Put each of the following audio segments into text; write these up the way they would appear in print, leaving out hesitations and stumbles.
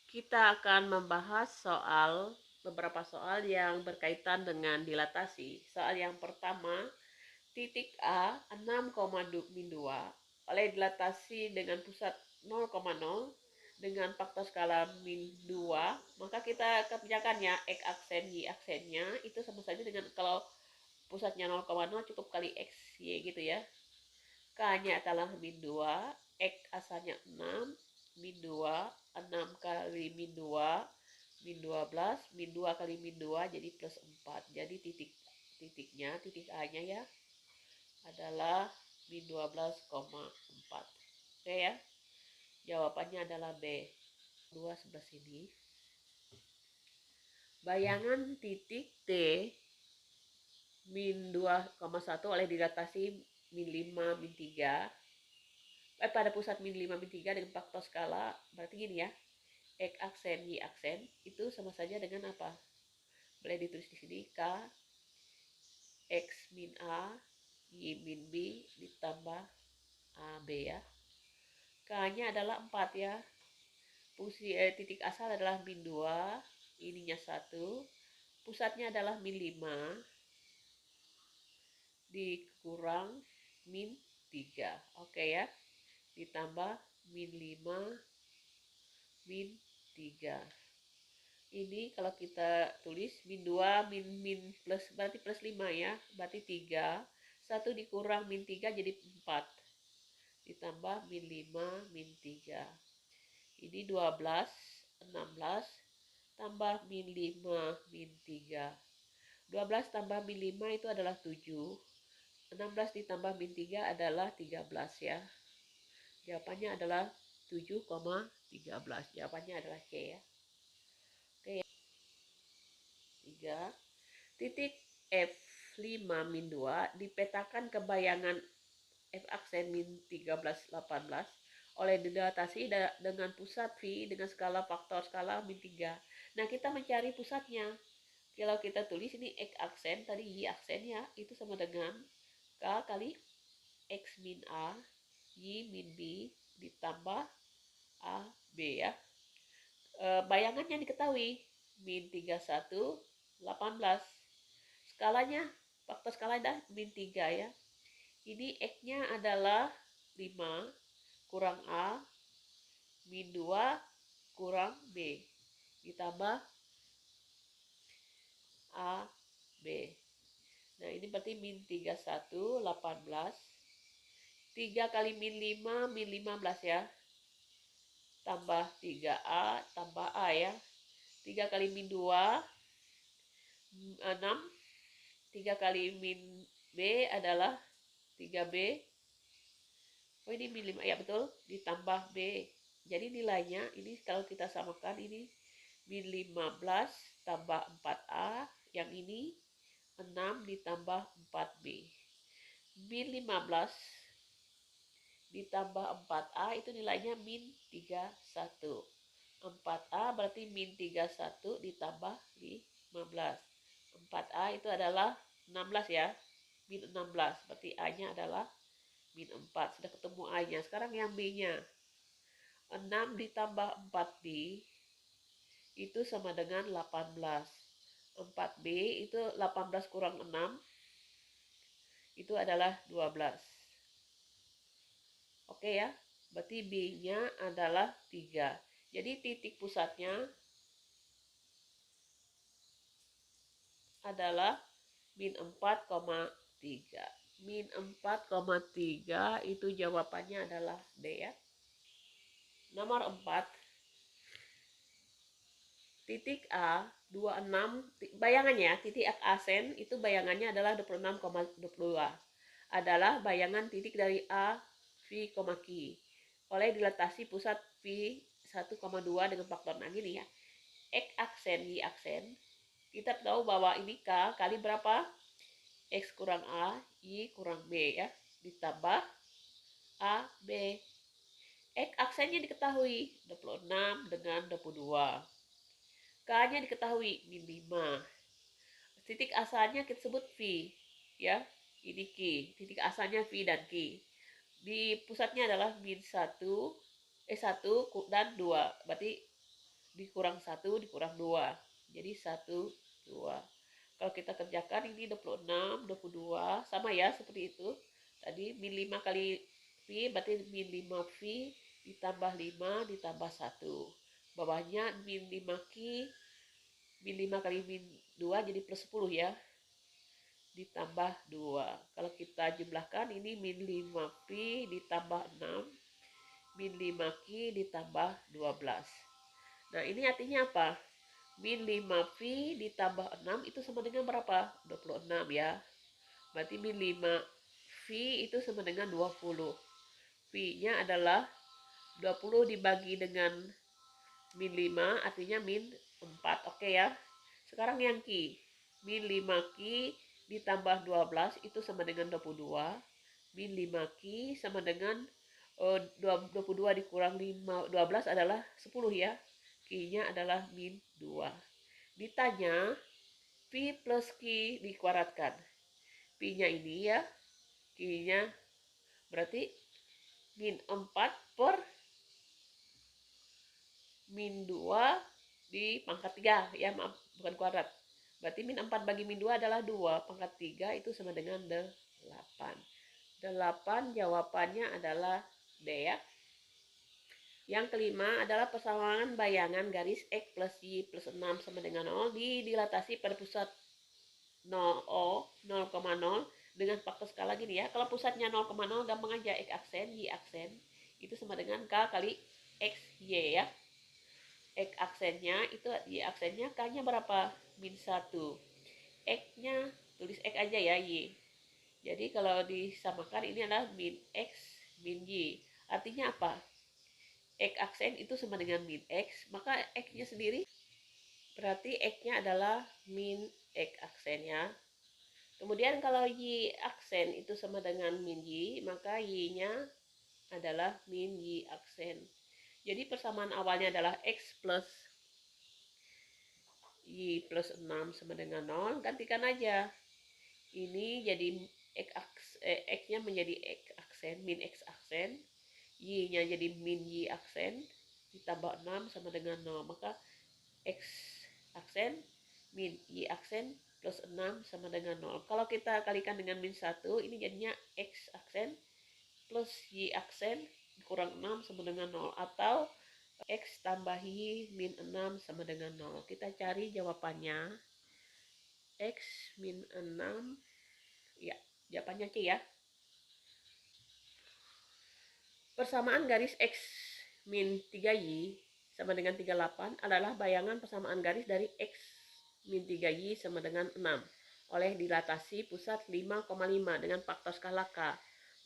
Kita akan membahas beberapa soal yang berkaitan dengan dilatasi. Soal yang pertama, titik A 6,2 oleh dilatasi dengan pusat 0,0 dengan faktor skala min 2, maka kita kerjakan ya, X aksen Y aksennya itu sama saja dengan kalau pusatnya 0,0 cukup kali X Y gitu ya. K-nya adalah min 2, X asalnya 6, min 2, 6 kali min 2, min 12, min 2 kali min 2 jadi plus 4. Jadi titik A-nya ya adalah min 12,4. Oke ya, jawabannya adalah B. 2 sebelah sini. Bayangan titik T min 2,1 oleh dilatasi min 5, min 3. Pada pusat min 5, min 3 dengan faktor skala, berarti gini ya, X aksen, Y aksen, itu sama saja dengan apa? Boleh ditulis di sini, K, X min A, Y min B, ditambah AB ya. K-nya adalah 4 ya. Titik asal adalah min 2, ininya 1, pusatnya adalah min 5, dikurang min 3. Oke ya, ditambah min 5, min 3. Ini kalau kita tulis min 2 min plus berarti plus 5 ya, berarti 3. 1 dikurang min 3 jadi 4. Ditambah min 5 min 3. Ini 12, 16 tambah min 5 min 3. 12 tambah min 5 itu adalah 7. 16 ditambah min 3 adalah 13 ya. Jawabannya adalah 7,13. Jawabannya adalah C ya. Oke ya. 3. Titik F5 min 2 dipetakan ke bayangan F aksen min 13, 18 oleh dilatasi dengan pusat V dengan skala faktor skala min 3. Nah, kita mencari pusatnya. Kalau kita tulis ini X aksen, tadi Y aksen ya, itu sama dengan K kali X min A, Y min B, ditambah A, B ya. Bayangannya diketahui, min 31, 18. Skalanya, faktor skalanya min 3 ya. Ini X-nya adalah 5 kurang A, min 2 kurang B, ditambah A, B. Nah, ini berarti min 31, 18. 3 kali min 5, min 15 ya. Tambah 3A, tambah A ya. 3 kali min 2, 6. 3 kali min B adalah 3B. Oh, ini min 5 ya, betul, ditambah B. Jadi nilainya ini kalau kita samakan ini min 15 tambah 4A, yang ini 6 ditambah 4B. Min 15 ditambah 4A itu nilainya min 31. 4A berarti min 31 ditambah 15. 4A itu adalah 16 ya. Min 16 berarti A-nya adalah min 4. Sudah ketemu A-nya. Sekarang yang B-nya. 6 ditambah 4B itu sama dengan 18. 4B itu 18 kurang 6 itu adalah 12. Oke ya, berarti B-nya adalah 3. Jadi titik pusatnya adalah min 4,3. Min 4,3 itu jawabannya adalah D ya. Nomor 4. Titik A 26, bayangannya titik aksen itu bayangannya adalah 26,22. Adalah bayangan titik dari A, V, Q oleh dilatasi pusat V 1,2 dengan faktor. Nah, gini ya. X aksen, Y aksen. Kita tahu bahwa ini K kali berapa? X kurang A, Y kurang B ya. Ditambah A, B. X aksennya diketahui 26 dengan 22. K-nya diketahui min 5. Titik asalnya kita sebut V ya. Ini Q. Titik asalnya V dan Q. Di pusatnya adalah min 1 dan 2. Berarti dikurang 1 dikurang 2. Jadi 1, 2. Kalau kita kerjakan ini 26, 22, sama ya seperti itu. Tadi min 5 kali V berarti min 5V ditambah 5 ditambah 1. Bawahnya min 5Q, min 5 kali min 2 jadi plus 10 ya. Ditambah 2. Kalau kita jumlahkan ini min 5V ditambah 6, min 5Q ditambah 12. Nah ini artinya apa? Min 5V ditambah 6 itu sama dengan berapa? 26 ya. Berarti min 5V itu sama dengan 20. V-nya adalah 20 dibagi dengan min 5 artinya min 4. Oke ya. Sekarang yang Q. Min 5Q ditambah 12 itu sama dengan 22. Min 5Q sama dengan 22 dikurang 12 adalah 10 ya. Q-nya adalah min 2. Ditanya V plus Q dikuadratkan. P-nya ini ya. Q-nya berarti min 4 per min 2 di pangkat 3. Ya maaf, bukan kuadrat. Berarti min 4 bagi min 2 adalah 2. Pangkat 3 itu sama dengan 8. 8 jawabannya adalah D ya. Yang kelima adalah persamaan bayangan garis X plus Y plus 6 sama dengan 0 didilatasi pada pusat 0,0 dengan faktor skala gini ya. Kalau pusatnya 0,0 gampang aja, X aksen, Y aksen itu sama dengan K kali X, Y ya. X aksennya itu Y aksennya K-nya berapa? Min 1. X-nya tulis X aja ya, Y. Jadi kalau disamakan ini adalah min X min Y. Artinya apa? X aksen itu sama dengan min X, maka X-nya sendiri berarti X-nya adalah min X aksen ya. Kemudian kalau Y aksen itu sama dengan min Y, maka Y-nya adalah min Y aksen. Jadi persamaan awalnya adalah X plus Y plus 6 sama dengan 0, gantikan aja. Ini jadi X-nya menjadi X aksen, min X aksen. Y-nya jadi min Y aksen ditambah 6 sama dengan 0. Maka X aksen min Y aksen plus 6 sama dengan 0. Kalau kita kalikan dengan min 1, ini jadinya X aksen plus Y aksen kurang 6 sama dengan 0. Atau X tambah Y min 6 sama dengan 0. Kita cari jawabannya. X min 6. Ya, jawabannya C ya. Persamaan garis X min 3Y sama dengan 38 adalah bayangan persamaan garis dari X min 3Y sama dengan 6 oleh dilatasi pusat 5,5 dengan faktor skala K.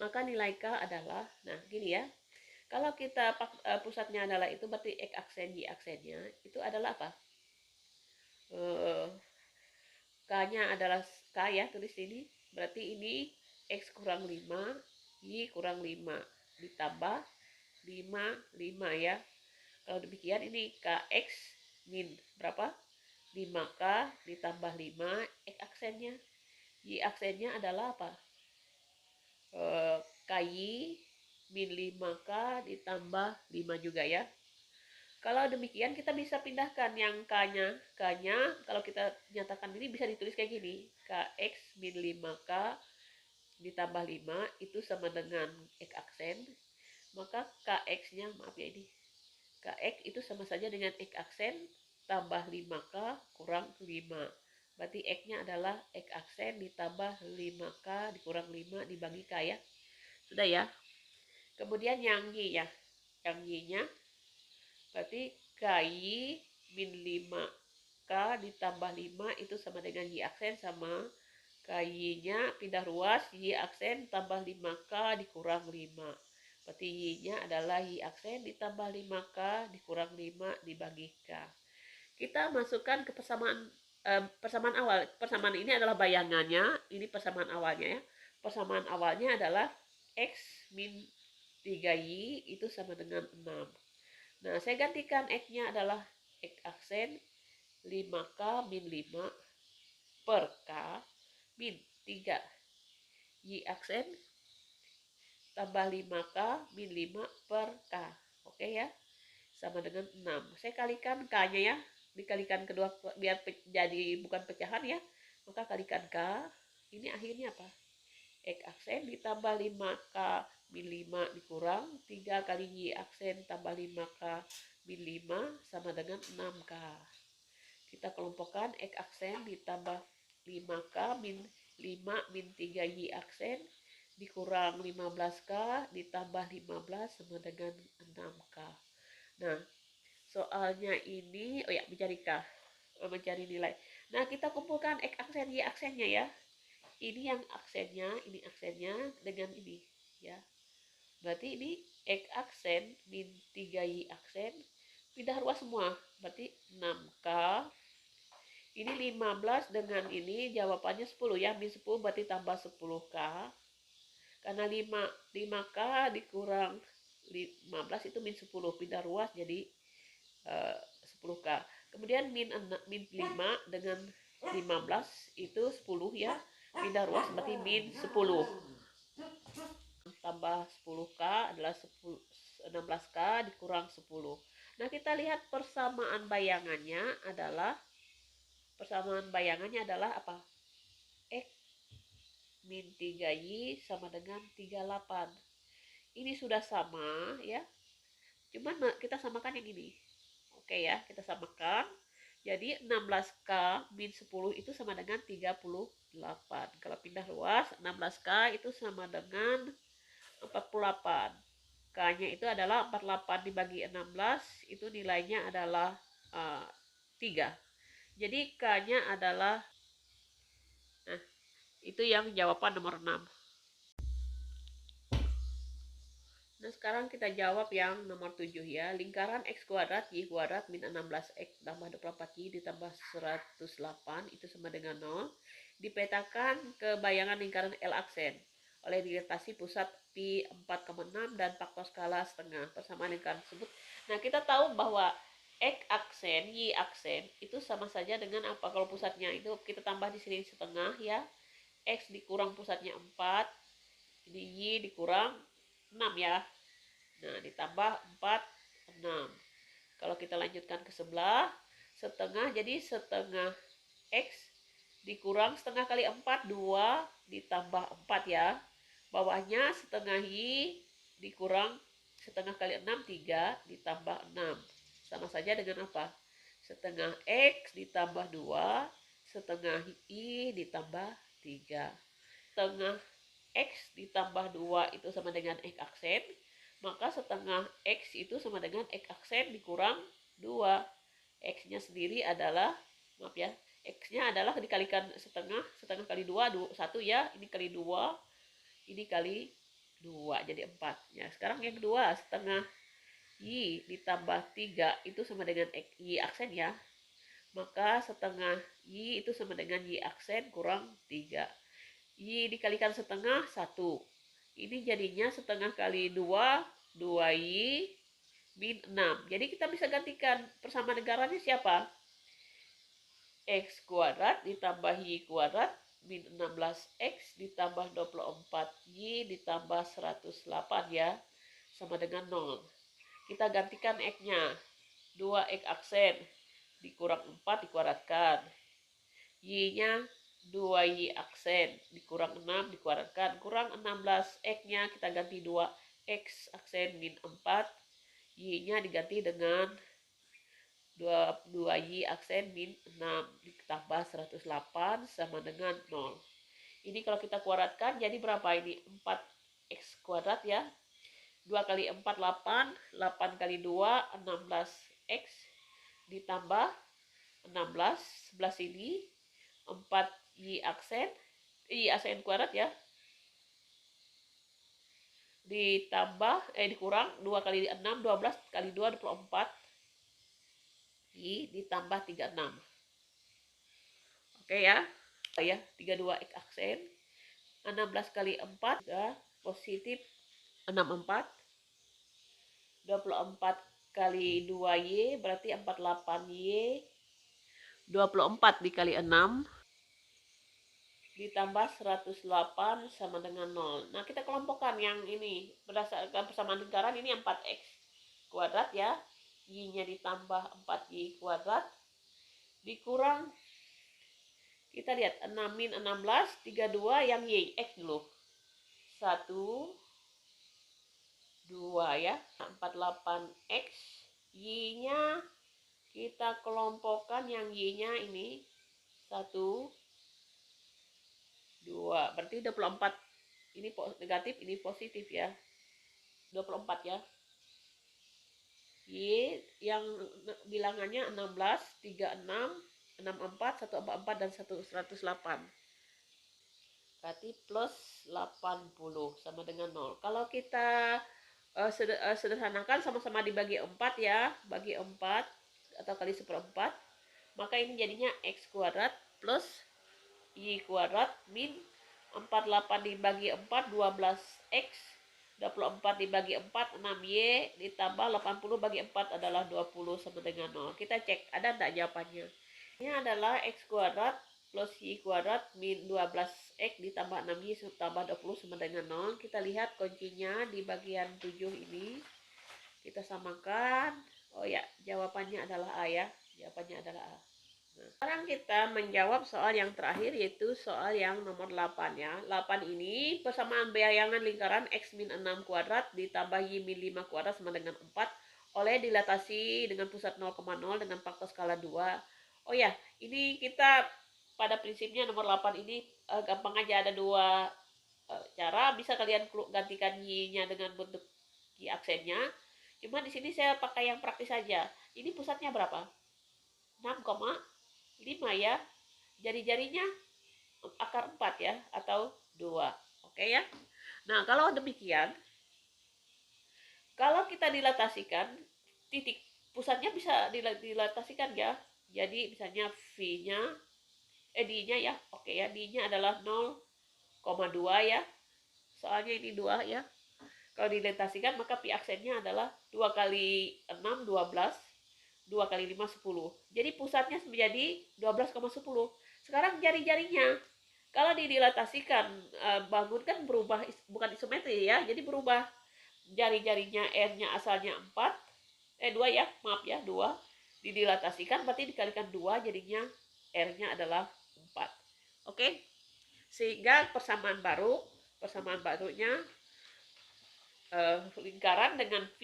Maka nilai K adalah, nah gini ya, kalau kita pusatnya adalah itu berarti X aksen Y aksennya itu adalah apa? K-nya adalah K ya, tulis ini. Berarti ini X kurang 5, Y kurang 5 ditambah 5 ya. Kalau demikian ini KX min berapa? 5K ditambah 5 X aksennya. Y aksennya adalah apa? KY min 5K ditambah 5 juga ya. Kalau demikian kita bisa pindahkan yang K-nya. K-nya kalau kita nyatakan ini bisa ditulis kayak gini. KX min 5K ditambah 5 itu sama dengan X aksen. Maka KX-nya, maaf ya ini, KX itu sama saja dengan X aksen tambah 5K kurang 5. Berarti X-nya adalah X aksen ditambah 5K dikurang 5 dibagi K ya. Sudah ya. Kemudian yang Y ya. Yang Y-nya berarti KY min 5K ditambah 5 itu sama dengan Y aksen sama KY-nya pindah ruas Y aksen tambah 5K dikurang 5. Berarti Y-nya adalah Y aksen ditambah 5K dikurang 5 dibagi K. Kita masukkan ke persamaan awal. Persamaan ini adalah bayangannya. Ini persamaan awalnya ya. Persamaan awalnya adalah X min 3Y itu sama dengan 6. Nah, saya gantikan X-nya adalah X aksen 5K min 5 per K min 3 Y aksen tambah 5K min 5 per K. Oke ya. sama dengan 6. Saya kalikan K-nya ya, dikalikan kedua biar jadi bukan pecahan ya. Maka kalikan K, ini akhirnya apa? X aksen ditambah 5K min 5 dikurang 3 kali Y aksen tambah 5K min 5 sama dengan 6K. Kita kelompokkan X aksen ditambah 5K min 5 min 3 Y aksen dikurang 15K ditambah 15 sama dengan 6K. Nah, soalnya ini, mencari K, mencari nilai. Nah, kita kumpulkan X aksen, Y aksennya ya. Ini yang aksennya, ini aksennya dengan ini ya. Berarti ini X aksen min 3Y aksen pindah ruas semua. Berarti 6K. Ini 15 dengan ini jawabannya 10 ya. Min 10 berarti tambah 10K. Karena 5K dikurang 15 itu min 10. Pindah ruas jadi 10K. Kemudian min 5 dengan 15 itu 10 ya. Pindah ruas berarti min 10. Tambah 10K adalah 16K dikurang 10. Nah, kita lihat persamaan bayangannya adalah apa? X min 3Y sama dengan 38. Ini sudah sama ya. Cuman kita samakan yang ini. Oke ya, kita samakan. Jadi 16K min 10 itu sama dengan 38. Kalau pindah luas, 16K itu sama dengan 48. K-nya itu adalah 48 dibagi 16, itu nilainya adalah 3. Jadi K-nya adalah, nah, itu yang jawaban nomor 6. Nah, sekarang kita jawab yang nomor 7 ya. Lingkaran X kuadrat Y kuadrat min 16X tambah 24Y ditambah 108 itu sama dengan 0. Dipetakan ke bayangan lingkaran L aksen oleh dilintasi pusat pi 4,6 dan faktor skala setengah persamaan lingkaran tersebut. Nah, kita tahu bahwa X aksen, Y aksen itu sama saja dengan apa? Kalau pusatnya itu kita tambah di sini setengah ya. X dikurang pusatnya 4, ini Y dikurang 6 ya. Nah, ditambah 4, 6. Kalau kita lanjutkan ke sebelah, setengah, jadi setengah X dikurang setengah kali 4, 2, ditambah 4 ya. Bawahnya setengah Y dikurang setengah kali 6, 3, ditambah 6. Sama saja dengan apa? Setengah X ditambah 2, setengah Y ditambah 3. Setengah X ditambah 2 itu sama dengan X aksen. Maka setengah X itu sama dengan X aksen dikurang 2. X-nya sendiri adalah, maaf ya, X-nya adalah dikalikan setengah kali 2, 1 ya, ini kali 2, ini kali 2, jadi 4. Ya, sekarang yang kedua, setengah Y ditambah 3 itu sama dengan Y aksen ya. Maka setengah Y itu sama dengan Y aksen kurang 3. Y dikalikan setengah 1. Ini jadinya setengah kali 2, 2Y min 6. Jadi kita bisa gantikan persamaan negaranya siapa? X kuadrat ditambah Y kuadrat min 16X ditambah 24Y ditambah 108 ya. Sama dengan 0. Kita gantikan X-nya. 2X aksen dikurang 4 dikuadratkan. Y-nya 2Y aksen dikurang 6 dikuadratkan. Kurang 16 X-nya kita ganti 2X aksen min 4. Y-nya diganti dengan 2Y aksen min 6 ditambah 108 sama dengan 0. Ini kalau kita kuadratkan jadi berapa ini? 4X kuadrat ya. 2 kali 4, 8. 8 kali 2, 16X ditambah 16. Sebelah sini 4Y aksen, Y aksen kuadrat ya. Ditambah, dikurang 2 kali 6, 12 kali 2, 24. Y ditambah 36. Oke ya. Ya, 32X aksen. 16 kali 4, ya, positif 64. 24 kali 2Y berarti 48Y. 24 dikali 6 ditambah 108 sama dengan 0. Nah, kita kelompokkan yang ini berdasarkan persamaan lingkaran ini 4X kuadrat ya. Y-nya ditambah 4Y kuadrat dikurang, kita lihat 6 min 16, 32 yang Y, X dulu. 1, 2 ya, 48X. Y-nya kita kelompokkan yang Y-nya ini 1, 2. Berarti 24. Ini negatif, ini positif ya. 24 ya. Y yang bilangannya 16, 36, 64, 144 dan 108. Berarti plus 80 sama dengan 0. Kalau kita sederhanakan sama-sama dibagi 4 ya, bagi 4 atau kali 1/4, maka ini jadinya X kuadrat plus Y kuadrat min 48 dibagi 4, 12X, 24 dibagi 4, 6Y, ditambah 80 bagi 4 adalah 20 sama dengan 0. Kita cek, ada enggak jawabannya? Ini adalah X kuadrat plus Y kuadrat min 12X ditambah 6Y tambah 20 sama dengan 0. Kita lihat kuncinya di bagian 7 ini. Kita samakan. Oh ya, jawabannya adalah A ya. Jawabannya adalah A. Nah, sekarang kita menjawab soal yang terakhir, yaitu soal yang nomor 8 ya. 8 ini persamaan bayangan lingkaran X min 6 kuadrat ditambah Y min 5 kuadrat sama dengan 4 oleh dilatasi dengan pusat 0,0 dengan faktor skala 2. Oh ya, ini kita pada prinsipnya nomor 8 ini gampang aja, ada dua cara. Bisa kalian gantikan Y-nya dengan bentuk Y aksennya. Cuma di sini saya pakai yang praktis saja. Ini pusatnya berapa? 6,5 ya. Jari-jarinya akar 4 ya, atau 2. Oke ya. Nah, kalau demikian, kalau kita dilatasikan, titik pusatnya bisa dilatasikan ya. Jadi misalnya V-nya, D-nya ya. Oke ya, D-nya adalah 0,2 ya. Soalnya ini 2 ya. Kalau dilatasikan maka pi aksennya adalah 2 kali 6, 12. 2 kali 5, 10. Jadi pusatnya menjadi 12,10. Sekarang jari-jarinya, kalau didilatasikan, bangun kan berubah, bukan isometri ya, jadi berubah. Jari-jarinya R-nya asalnya 4, 2 ya, maaf ya, 2. Didilatasikan berarti dikalikan 2, jadinya R-nya adalah 4. Oke? Sehingga persamaan barunya lingkaran dengan V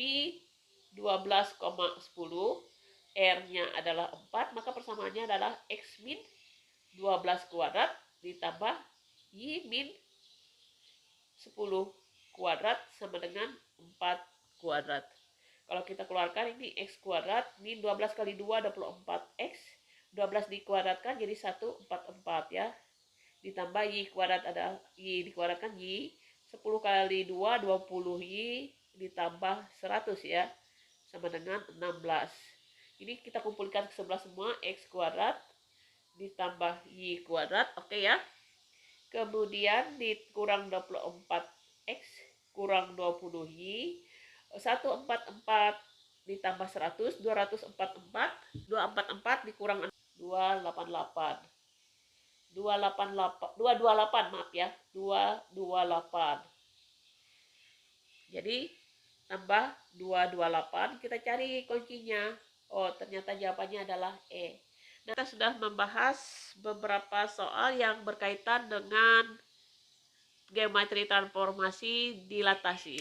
12,10, R-nya adalah 4, maka persamaannya adalah X min 12 kuadrat ditambah Y min 10 kuadrat sama dengan 4 kuadrat. Kalau kita keluarkan ini X kuadrat min 12 kali 2 24X, 12 dikuadratkan jadi 144 ya. Ditambah Y kuadrat, ada Y dikuadratkan Y, 10 kali 2 20Y ditambah 100 ya, sama dengan 16. Ini kita kumpulkan ke sebelah semua, X kuadrat ditambah Y kuadrat, oke ya. Kemudian dikurang 24X kurang 20Y, 144 ditambah 100, 244, 244 dikurang 288. 228, maaf ya, 228. Jadi tambah 228, kita cari kuncinya. Oh, ternyata jawabannya adalah E. Nah, kita sudah membahas beberapa soal yang berkaitan dengan geometri transformasi dilatasi.